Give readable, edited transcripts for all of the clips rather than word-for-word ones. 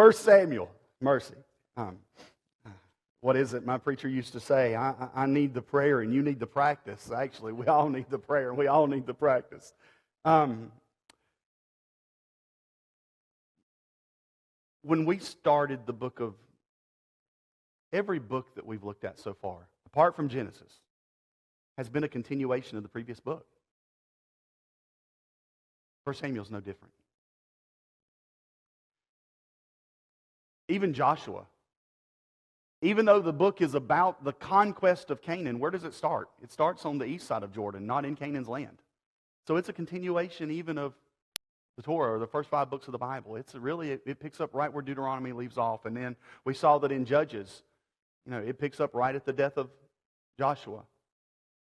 First Samuel, mercy. What is it my preacher used to say? I need the prayer and you need the practice. Actually, we all need the prayer and we all need the practice. When we started the book of, every book that we've looked at so far, apart from Genesis, has been a continuation of the previous book. First Samuel's no different. Even Joshua, even though the book is about the conquest of Canaan, where does it start? It starts on the east side of Jordan, not in Canaan's land. So it's a continuation even of the Torah, or the first 5 books of the Bible. It picks up right where Deuteronomy leaves off. And then we saw that in Judges, it picks up right at the death of Joshua.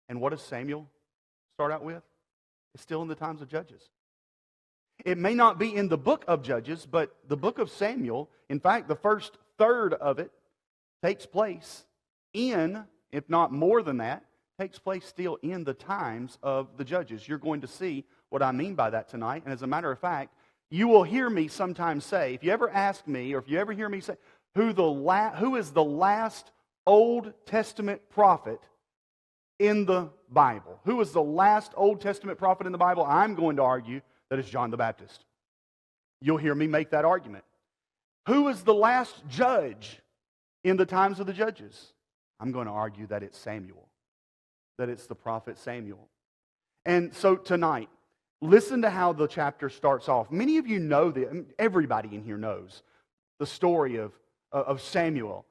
And what does Samuel start out with? It's still in the times of Judges. It may not be in the book of Judges, but the book of Samuel, in fact, the first third of it takes place in, if not more than that, takes place still in the times of the Judges. You're going to see what I mean by that tonight. And as a matter of fact, you will hear me sometimes say, if you ever ask me, or if you ever hear me say, who is the last Old Testament prophet in the Bible? Who is the last Old Testament prophet in the Bible? I'm going to argue that it's John the Baptist. You'll hear me make that argument. Who is the last judge in the times of the Judges? I'm going to argue that it's Samuel, that it's the prophet Samuel. And so tonight, listen to how the chapter starts off. Many of you know everybody in here knows the story of Samuel.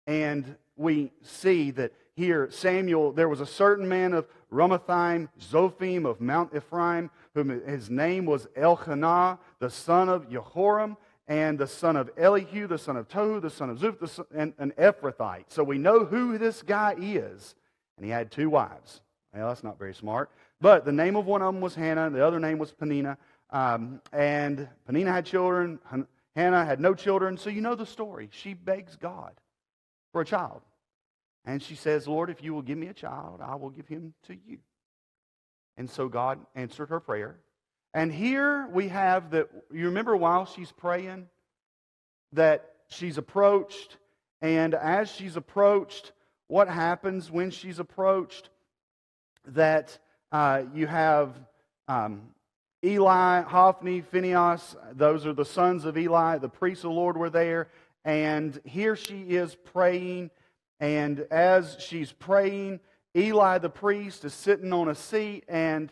And we see that here, Samuel, there was a certain man of Ramathaim, Zophim of Mount Ephraim, whom his name was Elkanah, the son of Jehoram, and the son of Elihu, the son of Tohu, the son of Zuph, and an Ephrathite. So we know who this guy is. And he had 2 wives. Well, that's not very smart. But the name of one of them was Hannah, and the other name was Peninnah. And Peninnah had children. Hannah had no children. So you know the story. She begs God for a child. And she says, Lord, if you will give me a child, I will give him to you. And so God answered her prayer. And here we have that, you remember while she's praying, that she's approached. And as she's approached, what happens when she's approached? That you have Eli, Hophni, Phinehas. Those are the sons of Eli. The priests of the Lord were there. And here she is praying. And as she's praying, Eli the priest is sitting on a seat. And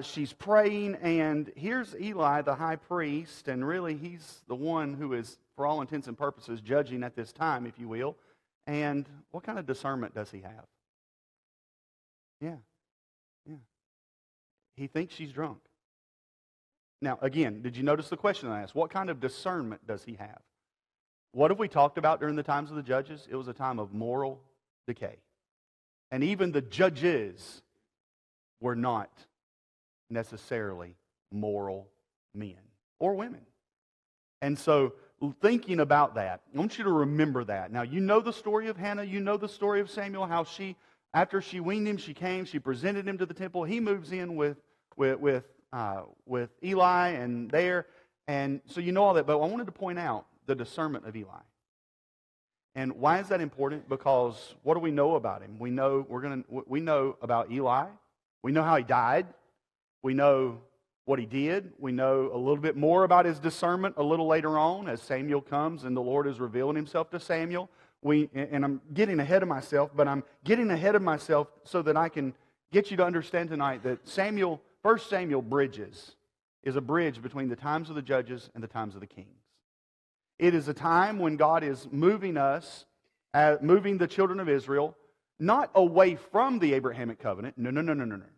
she's praying. And here's Eli the high priest. And really he's the one who is, for all intents and purposes, judging at this time, if you will. And what kind of discernment does he have? Yeah. He thinks she's drunk. Now, again, did you notice the question I asked? What kind of discernment does he have? What have we talked about during the times of the Judges? It was a time of moral decay. And even the judges were not necessarily moral men or women. And so, thinking about that, I want you to remember that. Now, you know the story of Hannah. You know the story of Samuel, how she, after she weaned him, she came, she presented him to the temple. He moves in with Eli and there. And so you know all that. But I wanted to point out the discernment of Eli. And why is that important? Because what do we know about him? We know about Eli. We know how he died. We know what he did. We know a little bit more about his discernment a little later on as Samuel comes and the Lord is revealing himself to Samuel. And I'm getting ahead of myself, but I'm getting ahead of myself so that I can get you to understand tonight that First Samuel is a bridge between the times of the Judges and the times of the Kings. It is a time when God is moving the children of Israel, not away from the Abrahamic covenant. No.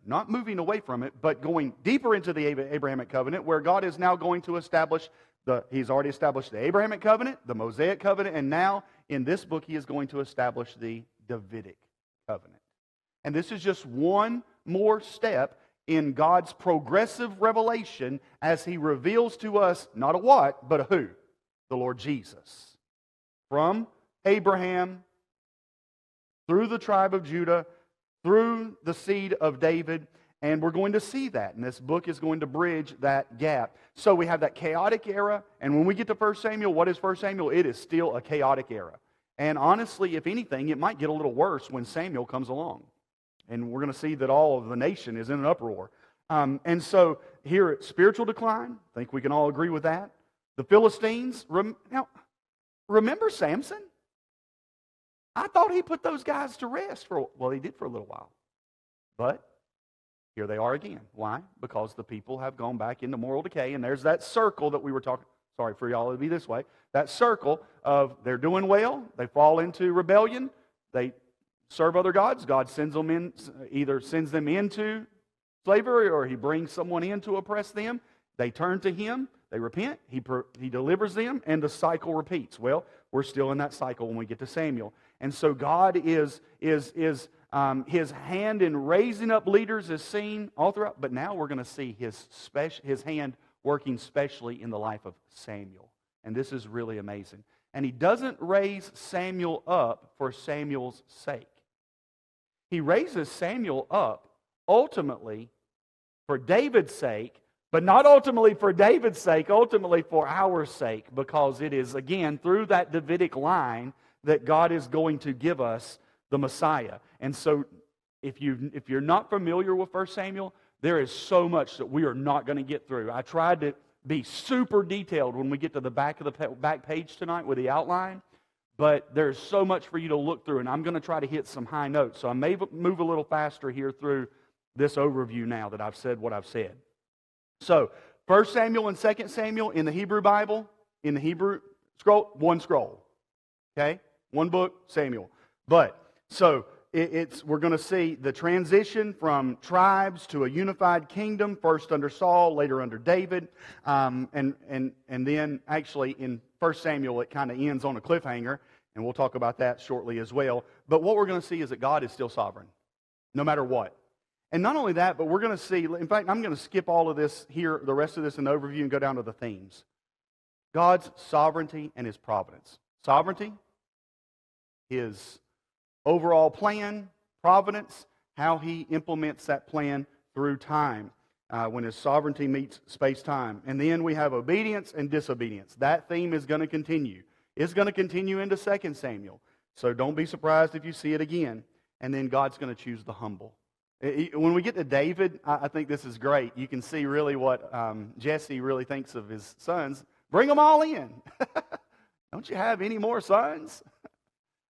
Not moving away from it, but going deeper into the Abrahamic covenant, where God is now going to establish He's already established the Abrahamic covenant, the Mosaic covenant, and now in this book He is going to establish the Davidic covenant. And this is just one more step in God's progressive revelation as He reveals to us not a what, but a who? The Lord Jesus. From Abraham, through the tribe of Judah, through the seed of David, And we're going to see that, and this book is going to bridge that gap. So we have that chaotic era, and when we get to 1 Samuel, what is 1 Samuel? It is still a chaotic era. And honestly, if anything, it might get a little worse when Samuel comes along. And we're going to see that all of the nation is in an uproar. And so here, spiritual decline, I think we can all agree with that. The Philistines, now, remember Samson? I thought he put those guys to rest he did for a little while. But here they are again. Why? Because the people have gone back into moral decay, and there's that circle that we were talking, sorry for y'all to be this way, that circle of they're doing well, they fall into rebellion, they serve other gods, God sends them in, either sends them into slavery or He brings someone in to oppress them. They turn to Him, they repent, He delivers them, and the cycle repeats. Well, we're still in that cycle when we get to Samuel. And so God is His hand in raising up leaders is seen all throughout, but now we're going to see His hand working specially in the life of Samuel. And this is really amazing. And He doesn't raise Samuel up for Samuel's sake. He raises Samuel up ultimately for David's sake, but not ultimately for David's sake, ultimately for our sake, because it is, again, through that Davidic line that God is going to give us the Messiah. And so if you're not familiar with 1 Samuel, there is so much that we are not going to get through. I tried to be super detailed when we get to the back of the back page tonight with the outline, but there's so much for you to look through, and I'm going to try to hit some high notes. So I may move a little faster here through this overview now that I've said what I've said. So 1 Samuel and 2 Samuel in the Hebrew Bible, in the Hebrew scroll, one scroll. Okay? One book, Samuel. But so we're going to see the transition from tribes to a unified kingdom, first under Saul, later under David. And then actually in 1 Samuel it kind of ends on a cliffhanger, and we'll talk about that shortly as well. But what we're going to see is that God is still sovereign, no matter what. And not only that, but we're going to see, in fact, I'm going to skip all of this here, the rest of this in the overview, and go down to the themes. God's sovereignty and His providence. Sovereignty, His overall plan, providence, how He implements that plan through time, when His sovereignty meets space-time. And then we have obedience and disobedience. That theme is going to continue. It's going to continue into 2 Samuel. So don't be surprised if you see it again. And then God's going to choose the humble. When we get to David, I think this is great. You can see really what Jesse really thinks of his sons. Bring them all in. Don't you have any more sons?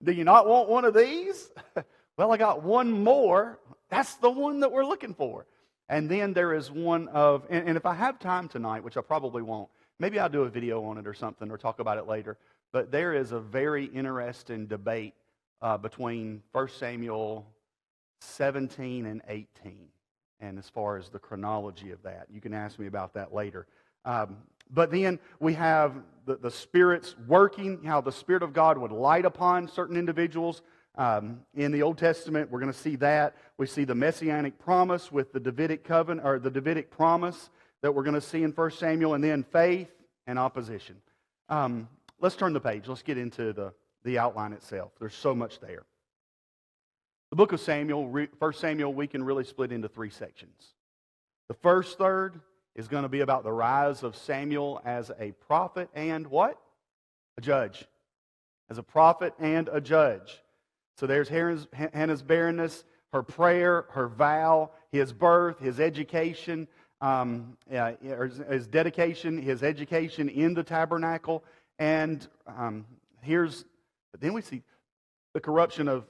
Do you not want one of these? Well, I got one more. That's the one that we're looking for. And then there is one of, and if I have time tonight, which I probably won't, maybe I'll do a video on it or something or talk about it later. But there is a very interesting debate between 1 Samuel 17 and 18. And as far as the chronology of that, you can ask me about that later. But then we have the Spirit's working, how the Spirit of God would light upon certain individuals. In the Old Testament, we're going to see that. We see the Messianic promise with the Davidic covenant, or the Davidic promise that we're going to see in 1 Samuel, and then faith and opposition. Let's turn the page. Let's get into the outline itself. There's so much there. The book of Samuel, 1 Samuel, we can really split into three sections. The first third is going to be about the rise of Samuel as a prophet and what? A judge. As a prophet and a judge. So there's Hannah's barrenness, her prayer, her vow, his birth, his education, his dedication, his education in the tabernacle. And then we see the corruption of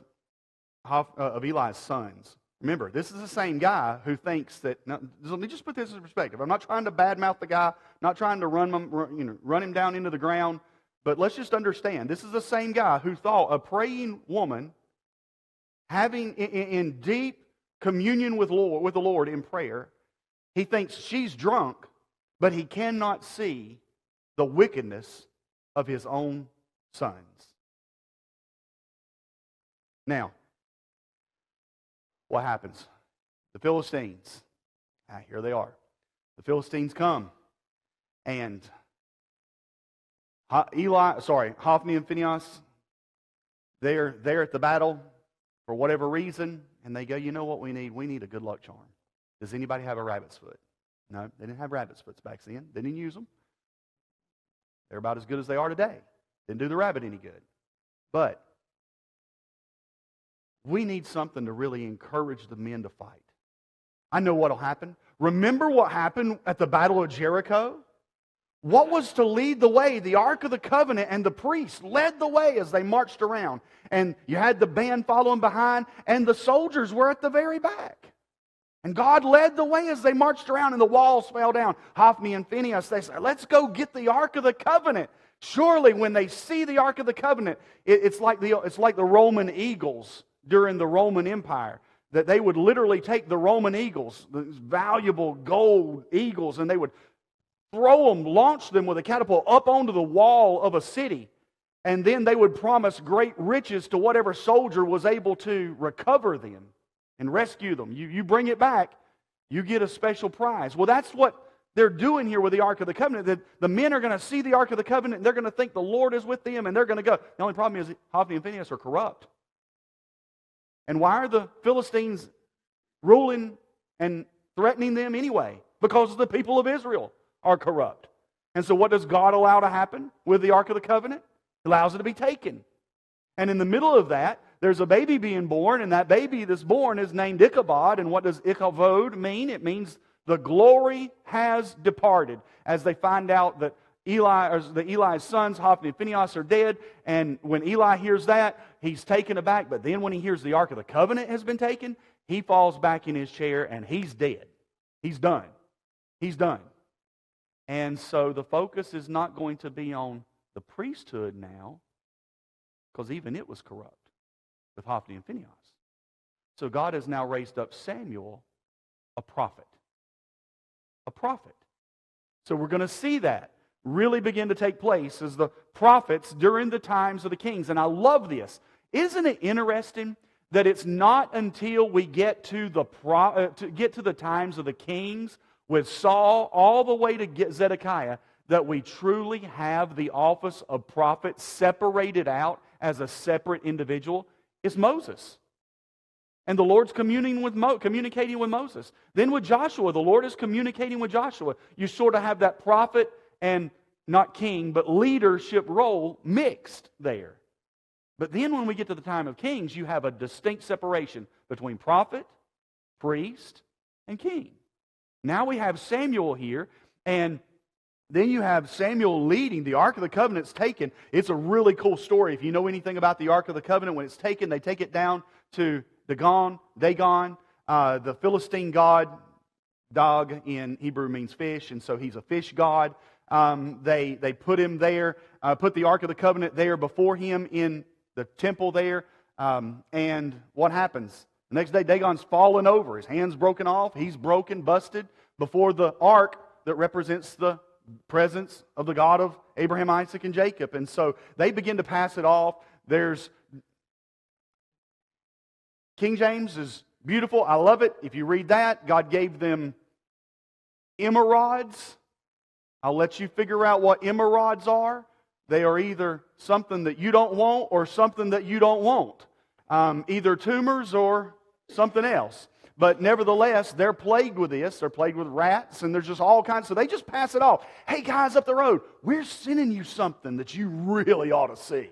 Eli's sons. Remember, this is the same guy who thinks that. Now, let me just put this in perspective. I'm not trying to badmouth the guy, not trying to run him down into the ground. But let's just understand, this is the same guy who thought a praying woman, having in deep communion with the Lord in prayer, he thinks she's drunk, but he cannot see the wickedness of his own sons. Now, what happens? The Philistines, here they are. The Philistines come, and Hophni and Phinehas, they're there at the battle for whatever reason, and they go, you know what we need? We need a good luck charm. Does anybody have a rabbit's foot? No, they didn't have rabbit's foots back then. They didn't use them. They're about as good as they are today. Didn't do the rabbit any good. But we need something to really encourage the men to fight. I know what will happen. Remember what happened at the Battle of Jericho? What was to lead the way? The Ark of the Covenant and the priests led the way as they marched around. And you had the band following behind, and the soldiers were at the very back. And God led the way as they marched around, and the walls fell down. Hophni and Phinehas, they said, let's go get the Ark of the Covenant. Surely when they see the Ark of the Covenant, it's like the Roman eagles during the Roman Empire. That they would literally take the Roman eagles, the valuable gold eagles, and they would throw them, launch them with a catapult up onto the wall of a city. And then they would promise great riches to whatever soldier was able to recover them and rescue them. You bring it back, you get a special prize. Well, that's what they're doing here with the Ark of the Covenant. That the men are going to see the Ark of the Covenant, and they're going to think the Lord is with them, and they're going to go. The only problem is Hophni and Phinehas are corrupt. And why are the Philistines ruling and threatening them anyway? Because the people of Israel are corrupt. And so what does God allow to happen with the Ark of the Covenant? He allows it to be taken. And in the middle of that, there's a baby being born, and that baby that's born is named Ichabod. And what does Ichabod mean? It means the glory has departed. As they find out that Eli's sons, Hophni and Phinehas, are dead. And when Eli hears that, he's taken aback. But then when he hears the Ark of the Covenant has been taken, he falls back in his chair and he's dead. He's done. He's done. And so the focus is not going to be on the priesthood now, because even it was corrupt with Hophni and Phinehas. So God has now raised up Samuel, a prophet. A prophet. So we're going to see that really begin to take place as the prophets during the times of the kings. And I love this. Isn't it interesting that it's not until we get to the times of the kings with Saul all the way to Zedekiah that we truly have the office of prophet separated out as a separate individual? It's Moses. And the Lord's communicating with Moses. Then with Joshua, the Lord is communicating with Joshua. You sort of have that prophet and not king, but leadership role mixed there. But then when we get to the time of kings, you have a distinct separation between prophet, priest, and king. Now we have Samuel here, and then you have Samuel leading. The Ark of the Covenant's taken. It's a really cool story. If you know anything about the Ark of the Covenant, when it's taken, they take it down to Dagon, the Philistine god. Dag in Hebrew means fish, and so he's a fish god. They put him there, put the Ark of the Covenant there before him in the temple there. And what happens? The next day, Dagon's fallen over. His hand's broken off. He's broken, busted before the ark that represents the presence of the God of Abraham, Isaac, and Jacob. And so they begin to pass it off. There's King James is beautiful. I love it. If you read that, God gave them emerods. I'll let you figure out what emerods are. They are either something that you don't want or something that you don't want. Either tumors or something else. But nevertheless, they're plagued with this. They're plagued with rats, and there's just all kinds. So they just pass it off. Hey, guys up the road, we're sending you something that you really ought to see.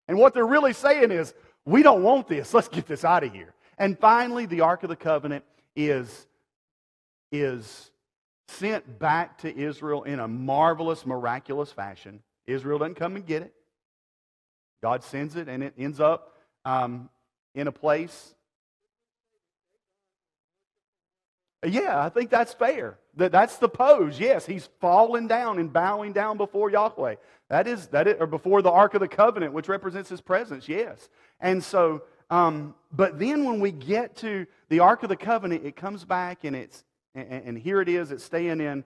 And what they're really saying is, we don't want this. Let's get this out of here. And finally, the Ark of the Covenant is sent back to Israel in a marvelous, miraculous fashion. Israel doesn't come and get it. God sends it, and it ends up in a place. Yeah, I think that's fair. That's the pose. Yes, he's falling down and bowing down before Yahweh. That is, or before the Ark of the Covenant, which represents His presence. Yes, and so, but then when we get to the Ark of the Covenant, it comes back and here it is. It's staying in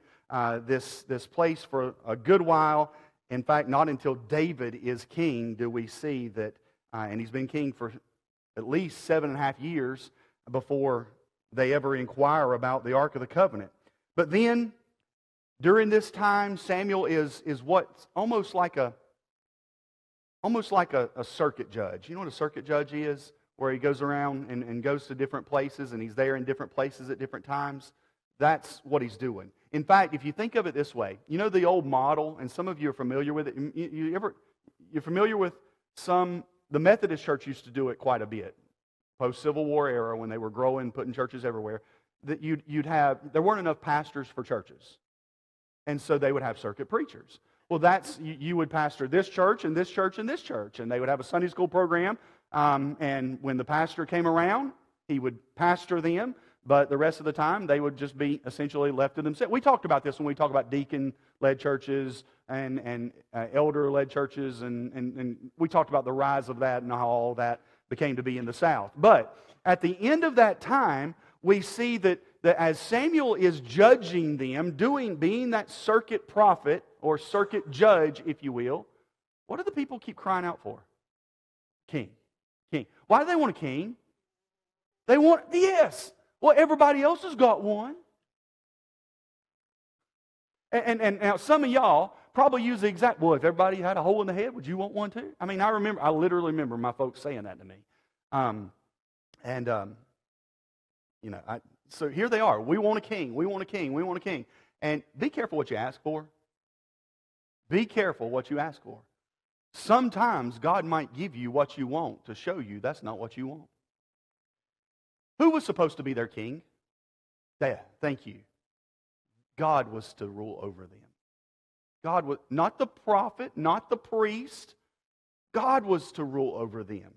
this place for a good while. In fact, not until David is king do we see that, and he's been king for at least 7.5 years before they ever inquire about the Ark of the Covenant. But then, during this time, Samuel is what's almost like a circuit judge. You know what a circuit judge is? where he goes around and goes to different places, and he's there in different places at different times. That's what he's doing. In fact, if you think of it this way, you know the old model, and some of you are familiar with it. You're familiar with the Methodist Church used to do it quite a bit, post-Civil War era, when they were growing, putting churches everywhere. That there weren't enough pastors for churches, and so they would have circuit preachers. Well, you would pastor this church and this church and this church, and they would have a Sunday school program. And when the pastor came around, he would pastor them, but the rest of the time they would just be essentially left to themselves. We talked about this when we talked about deacon-led churches and elder-led churches, and we talked about the rise of that and how all that became to be in the South. But at the end of that time, we see that as Samuel is judging them, being that circuit prophet or circuit judge, if you will, what do the people keep crying out for? King. King. Why do they want a king? Yes. Well, everybody else has got one. And now some of y'all probably use the exact, well, if everybody had a hole in the head, would you want one too? I mean, I literally remember my folks saying that to me. So here they are. We want a king. We want a king. We want a king. And be careful what you ask for. Be careful what you ask for. Sometimes God might give you what you want to show you that's not what you want. Who was supposed to be their king? Thank you. God was to rule over them. God was not the prophet, not the priest. God was to rule over them.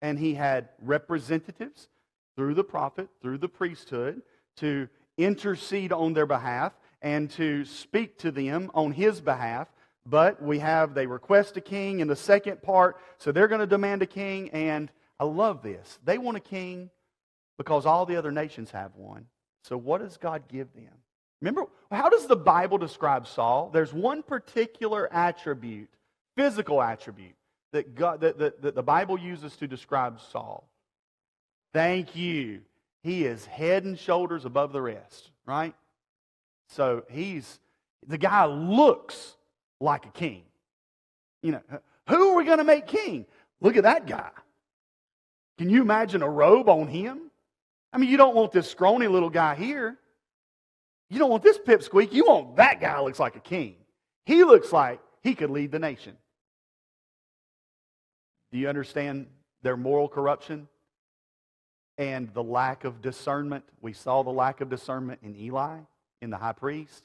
And he had representatives through the prophet, through the priesthood, to intercede on their behalf and to speak to them on his behalf. But they request a king in the second part, so they're going to demand a king, and I love this. They want a king because all the other nations have one. So what does God give them? Remember, how does the Bible describe Saul? There's one particular attribute, physical attribute, that the Bible uses to describe Saul. Thank you. He is head and shoulders above the rest, right? So the guy looks like a king. You know, who are we going to make king? Look at that guy. Can you imagine a robe on him? I mean, you don't want this scrawny little guy here. You don't want this pipsqueak. You want that guy who looks like a king. He looks like he could lead the nation. Do you understand their moral corruption and the lack of discernment? We saw the lack of discernment in Eli, in the high priest.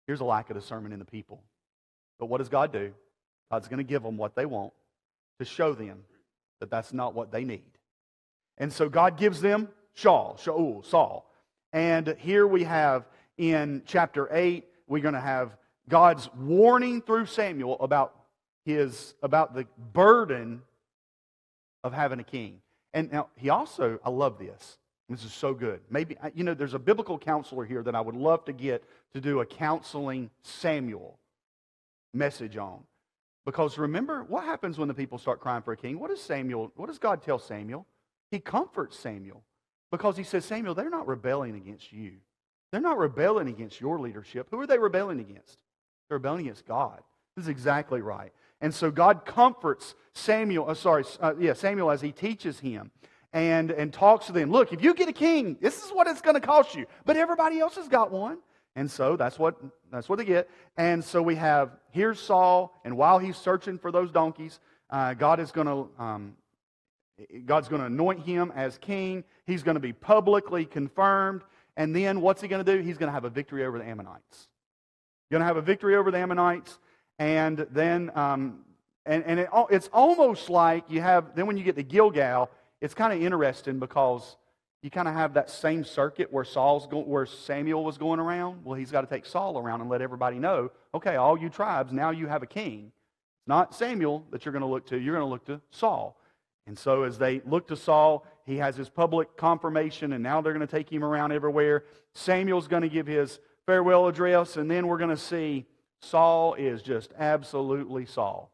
Here's a lack of discernment in the people. But what does God do? God's going to give them what they want to show them that that's not what they need. And so God gives them Saul. And here we have in chapter 8, we're going to have God's warning through Samuel about the burden of having a king. And now he also, I love this. This is so good. Maybe, there's a biblical counselor here that I would love to get to do a counseling Samuel message on. Because remember, what happens when the people start crying for a king? What does God tell Samuel? He comforts Samuel. Because he says, Samuel, they're not rebelling against you. They're not rebelling against your leadership. Who are they rebelling against? They're rebelling against God. This is exactly right. And so God comforts Samuel as he teaches him and talks to them. Look, if you get a king, this is what it's going to cost you. But everybody else has got one. And so that's what they get. And so here's Saul, and while he's searching for those donkeys, God's going to anoint him as king. He's going to be publicly confirmed. And then what's he going to do? He's going to have a victory over the Ammonites. He's going to have a victory over the Ammonites. And then it's almost like then when you get to Gilgal, it's kind of interesting because you kind of have that same circuit where Samuel was going around. Well, he's got to take Saul around and let everybody know, okay, all you tribes, now you have a king. It's not Samuel that you're going to look to. You're going to look to Saul. And so as they look to Saul, he has his public confirmation, and now they're going to take him around everywhere. Samuel's going to give his farewell address, and then we're going to see Saul is just absolutely Saul.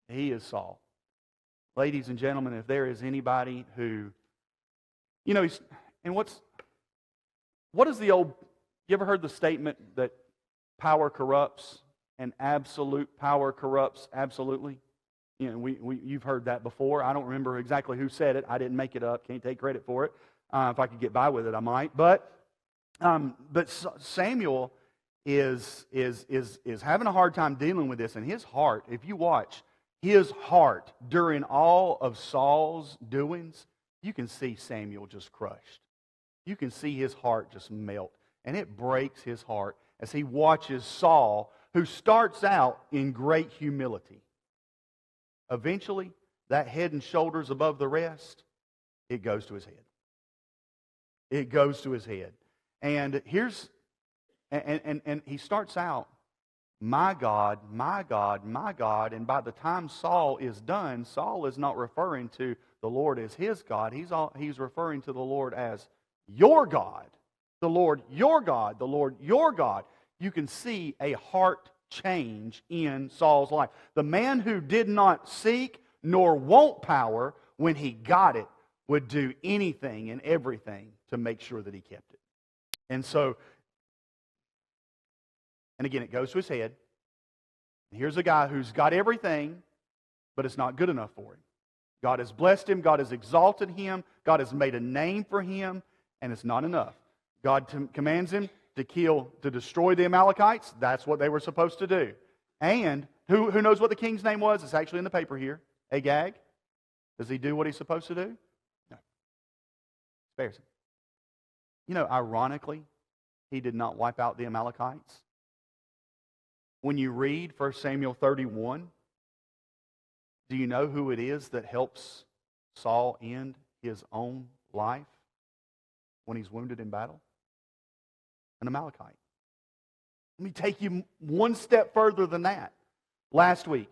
He is Saul. Ladies and gentlemen, if there is anybody who, what is the old, you ever heard the statement that power corrupts and absolute power corrupts absolutely? You've heard that before. I don't remember exactly who said it. I didn't make it up. Can't take credit for it. If I could get by with it, I might. But Samuel is having a hard time dealing with this, and his heart. If you watch his heart during all of Saul's doings, you can see Samuel just crushed. You can see his heart just melt, and it breaks his heart as he watches Saul, who starts out in great humility. Eventually, that head and shoulders above the rest, it goes to his head. It goes to his head. And and he starts out, my God, my God, my God. And by the time Saul is done, Saul is not referring to the Lord as his God. He's referring to the Lord as your God. The Lord, your God. The Lord, your God. You can see a heart change in Saul's life. The man who did not seek nor want power, when he got it, would do anything and everything to make sure that he kept it. And so, and again, it goes to his head. Here's a guy who's got everything, but it's not good enough for him. God has blessed him. God has exalted him. God has made a name for him, and it's not enough. God commands him to destroy the Amalekites. That's what they were supposed to do. And who knows what the king's name was? It's actually in the paper here. Agag. Does he do what he's supposed to do? No. Spares him. You know, ironically, he did not wipe out the Amalekites. When you read 1 Samuel 31, do you know who it is that helps Saul end his own life when he's wounded in battle? An Amalekite. Let me take you one step further than that. Last week,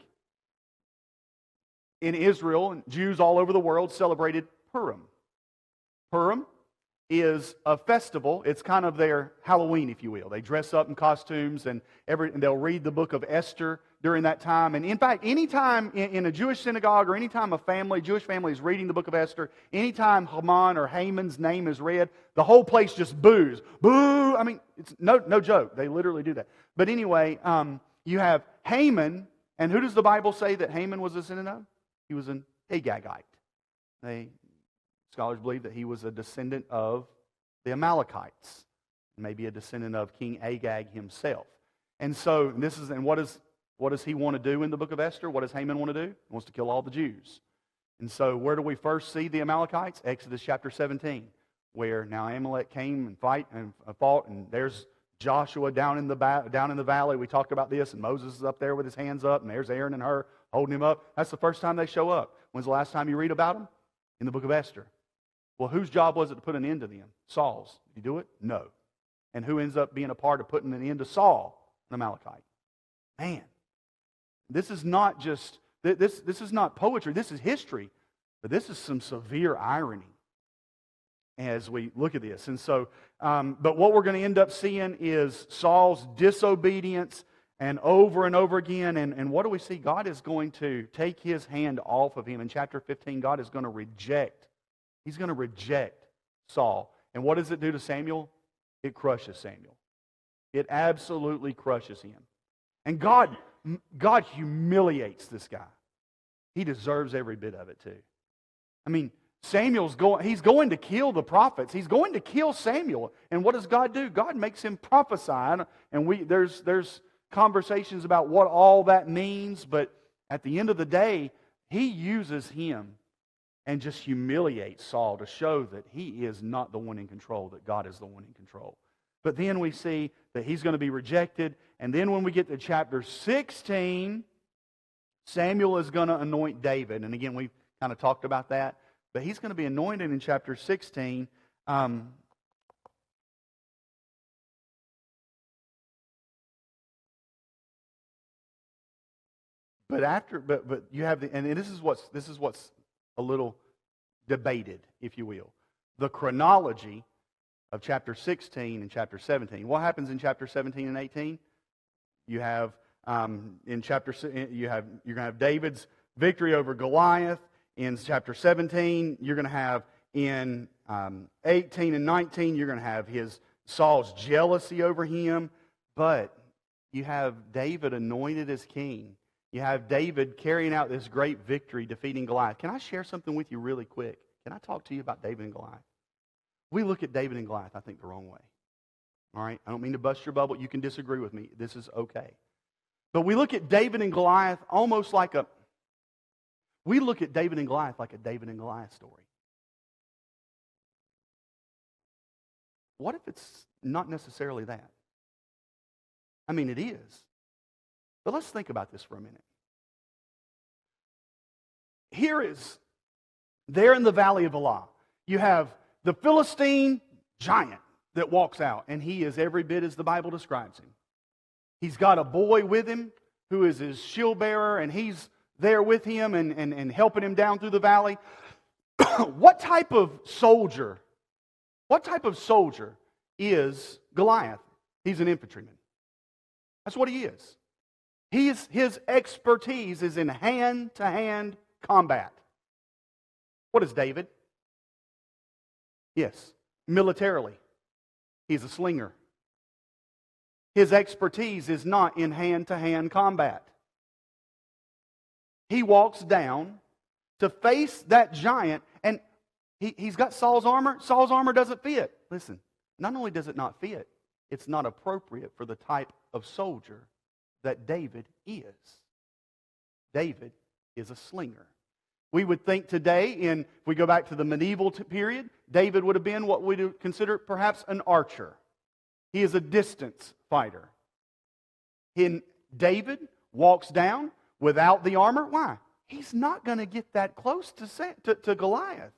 in Israel, and Jews all over the world celebrated Purim. Purim is a festival. It's kind of their Halloween, if you will. They dress up in costumes, and they'll read the book of Esther during that time. And in fact, anytime in a Jewish synagogue, or anytime a Jewish family is reading the book of Esther, anytime Haman or Haman's name is read, the whole place just boos. Boo! I mean, it's no joke. They literally do that. But anyway, you have Haman, and who does the Bible say that Haman was a descendant of? He was an Agagite. Scholars believe that he was a descendant of the Amalekites, maybe a descendant of King Agag himself. And so what does he want to do in the book of Esther? What does Haman want to do? He wants to kill all the Jews. And so where do we first see the Amalekites? Exodus chapter 17, where now Amalek came and fought, and there's Joshua down in the valley. We talked about this, and Moses is up there with his hands up, and there's Aaron and her holding him up. That's the first time they show up. When's the last time you read about them? In the book of Esther. Well, whose job was it to put an end to them? Saul's. Did he do it? No. And who ends up being a part of putting an end to Saul? An Amalekite. Man, this is not just, this is not poetry. This is history. But this is some severe irony as we look at this. And so, but what we're going to end up seeing is Saul's disobedience, and over again. And what do we see? God is going to take his hand off of him. In chapter 15, God is going to reject. He's going to reject Saul. And what does it do to Samuel? It crushes Samuel. It absolutely crushes him. And God humiliates this guy. He deserves every bit of it too. I mean, he's going to kill the prophets. He's going to kill Samuel. And what does God do? God makes him prophesy. And there's conversations about what all that means, but at the end of the day, he uses him and just humiliates Saul to show that he is not the one in control, that God is the one in control. But then we see that he's going to be rejected, and then when we get to chapter 16, Samuel is going to anoint David. And again, we've kind of talked about that, but he's going to be anointed in chapter 16. But you have and this is what's a little debated, if you will. The chronology of chapter 16 and chapter 17. What happens in chapter 17 and 18? You have you're going to have David's victory over Goliath. In chapter 17, you're going to have in 18 and 19, you're going to have Saul's jealousy over him. But you have David anointed as king You have David carrying out this great victory, defeating Goliath. Can I share something with you really quick? Can I talk to you about David and Goliath? We look at David and Goliath, I think, the wrong way. All right? I don't mean to bust your bubble. You can disagree with me. This is okay. But we look at David and Goliath almost like we look at David and Goliath like a David and Goliath story. What if it's not necessarily that? I mean, it is. But let's think about this for a minute. There in the valley of Elah, you have the Philistine giant that walks out, and he is every bit as the Bible describes him. He's got a boy with him who is his shield bearer, and he's there with him and helping him down through the valley. What type of soldier is Goliath? He's an infantryman. That's what he is. His expertise is in hand-to-hand combat. What is David? Yes, militarily. He's a slinger. His expertise is not in hand-to-hand combat. He walks down to face that giant, and he's got Saul's armor. Saul's armor doesn't fit. Listen, not only does it not fit, it's not appropriate for the type of soldier that David is. David is a slinger. We would think today, if we go back to the medieval period, David would have been what we would consider perhaps an archer. He is a distance fighter. David walks down without the armor. Why? He's not going to get that close to Goliath.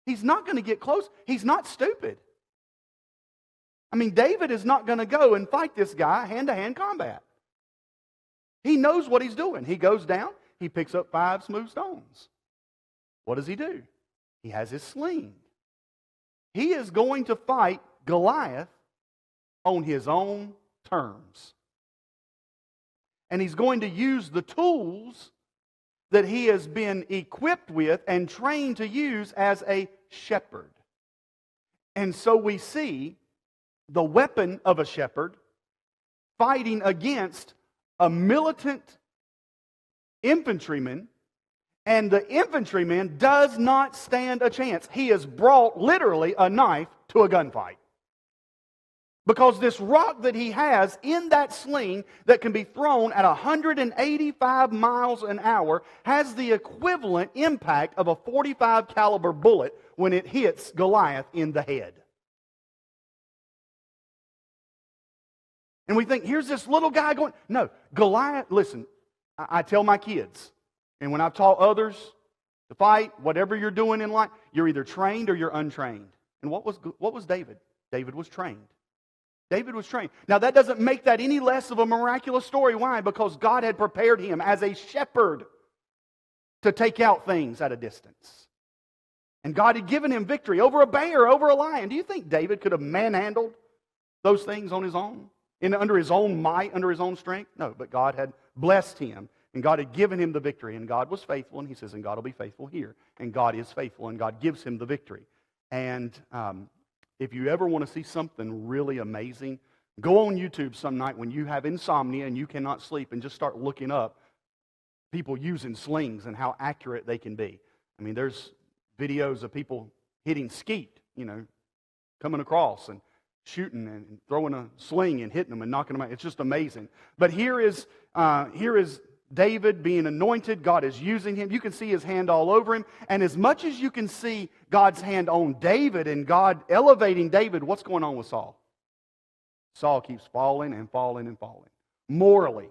He's not going to get close. He's not stupid. I mean, David is not going to go and fight this guy hand-to-hand combat. He knows what he's doing. He goes down, he picks up 5 smooth stones. What does he do? He has his sling. He is going to fight Goliath on his own terms. And he's going to use the tools that he has been equipped with and trained to use as a shepherd. And so we see the weapon of a shepherd fighting against a militant infantryman, and the infantryman does not stand a chance. He has brought literally a knife to a gunfight. Because this rock that he has in that sling that can be thrown at 185 miles an hour has the equivalent impact of a .45 caliber bullet when it hits Goliath in the head. And we think, here's this little guy going... No, Goliath, listen, I tell my kids, and when I've taught others to fight, whatever you're doing in life, you're either trained or you're untrained. And what was David? David was trained. David was trained. Now that doesn't make that any less of a miraculous story. Why? Because God had prepared him as a shepherd to take out things at a distance. And God had given him victory over a bear, over a lion. Do you think David could have manhandled those things on his own? Under his own might, under his own strength? No, but God had blessed him, and God had given him the victory, and God was faithful, and he says, and God will be faithful here. And God is faithful, and God gives him the victory. And if you ever want to see something really amazing, go on YouTube some night when you have insomnia and you cannot sleep and just start looking up people using slings and how accurate they can be. I mean, there's videos of people hitting skeet, coming across and shooting and throwing a sling and hitting them and knocking them out. It's just amazing. But here is David being anointed. God is using him. You can see his hand all over him. And as much as you can see God's hand on David and God elevating David, what's going on with Saul? Saul keeps falling and falling and falling. Morally,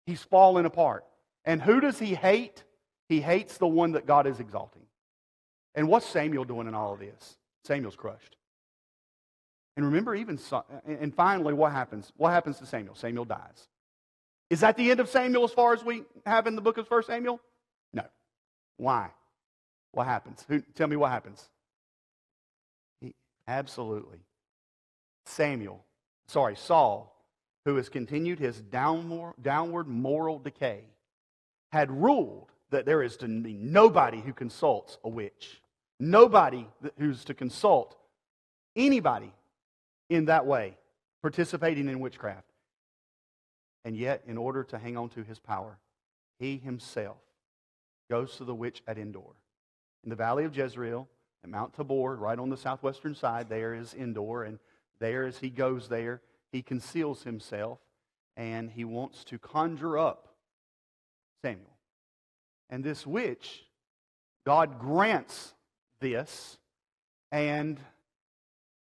he's falling apart. And who does he hate? He hates the one that God is exalting. And what's Samuel doing in all of this? Samuel's crushed. And remember, and finally, what happens? What happens to Samuel? Samuel dies. Is that the end of Samuel as far as we have in the book of 1 Samuel? No. Why? What happens? Tell me what happens. Absolutely. Saul, who has continued his downward moral decay, had ruled that there is to be nobody who consults a witch. Nobody who's to consult anybody in that way, participating in witchcraft. And yet, in order to hang on to his power, he himself goes to the witch at Endor. In the valley of Jezreel, at Mount Tabor, right on the southwestern side, there is Endor. And there, as he goes there, he conceals himself and he wants to conjure up Samuel. And this witch, God grants this, and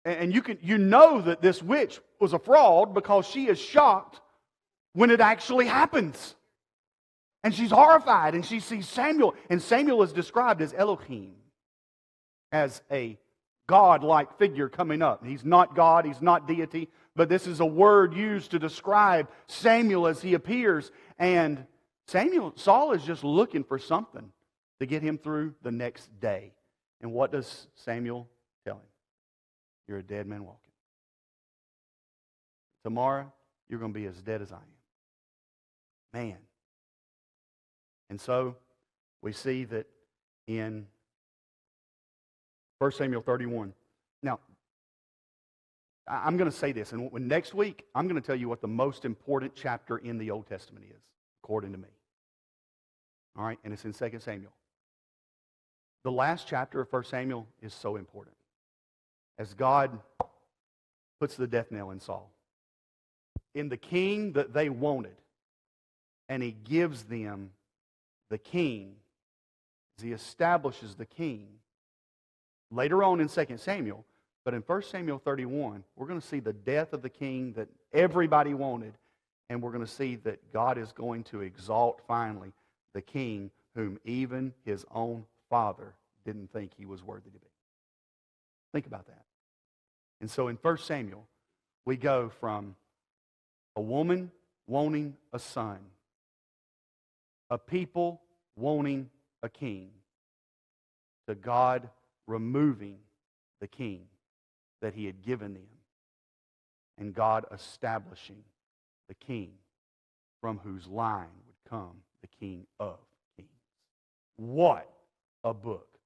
you know that this witch was a fraud because she is shocked when it actually happens. And she's horrified, and she sees Samuel, and Samuel is described as Elohim, as a God-like figure coming up. He's not God, he's not deity, but this is a word used to describe Samuel as he appears. And Saul is just looking for something to get him through the next day. And what does Samuel tell him? You're a dead man walking. Tomorrow, you're going to be as dead as I am. Man. And so, we see that in 1 Samuel 31. Now, I'm going to say this, and next week, I'm going to tell you what the most important chapter in the Old Testament is, according to me. All right, and it's in 2 Samuel. The last chapter of 1 Samuel is so important. As God puts the death knell in Saul, in the king that they wanted, and he gives them the king, as he establishes the king. Later on in 2 Samuel, but in 1 Samuel 31, we're going to see the death of the king that everybody wanted, and we're going to see that God is going to exalt finally the king whom even his own father didn't think he was worthy to be. Think about that. And so in 1 Samuel, we go from a woman wanting a son, a people wanting a king, to God removing the king that he had given them, and God establishing the king from whose line would come the King of Kings. What a book